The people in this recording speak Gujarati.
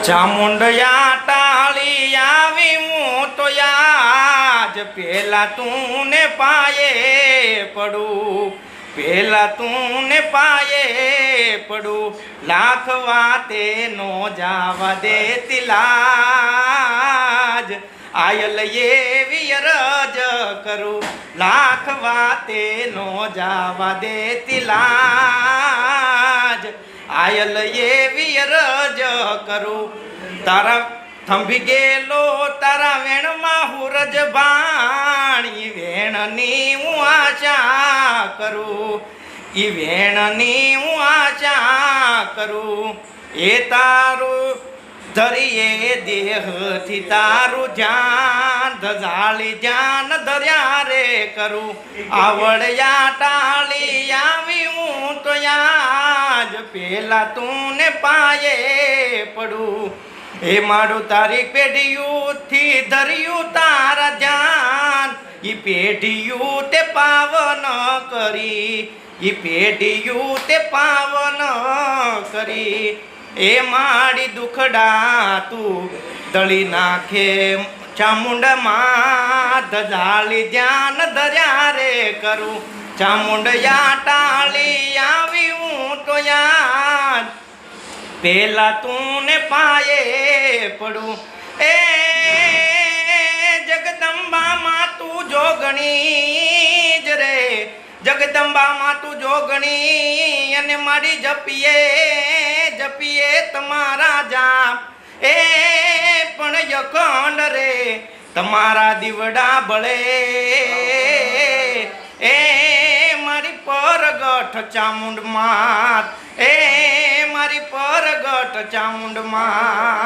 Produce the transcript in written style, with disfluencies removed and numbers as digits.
ચામુંડયા ટાળી આવી હું તો યાજ પેલા તું ને પાયે પડું, પેલા તું ને પાયે પડું, લાખ વાતે નો જાવા દેતી લાજ, આયલ એવી અરજ કરું, લાખ વાતે નો જાવા દેતી લાજ, આયલ એવી અરજ કરું, તારા થંભી ગયેલો તારા વેણમાં હુરજ ભાણી, વેણની હું આશા કરું, ઈ વેણની હું આશા કરું, એ તારું ધરીએ દેહથી તારું ધ્યાન, ધજાળી ધ્યાન ધર્યા રે કરું, આવડ્યા ટાળી આવી હું તો યાજ પેલા તું ને પાયે પડું, એ મારું તારી પેઢીયુંથી ધર્યું તારા ધ્યાન, ઈ પેઢીયું તે પાવન કરી, ઈ પેઢીયું તે પાવન કરી, એ મારી દુખડા તું દળી નાખે ચામુંડમાં, ધજાળી ધ્યાન ધર્યા રે કરું, ચામુંડયા ટાળી આવી હું તો યાદ પેલા તું ને પાયે પડું, એ જગદંબામાં તું જોગણી જ રે, જગદંબામાં તું જોગણી, અને મારી જપીએ જપીએ તમારા જાપ, એ પણ યખંડ રે તમારા દીવડા બળે, એ મારી પરગઠ ચામુંડ માત, એ મારી પરગઠ ચામુંડ માત.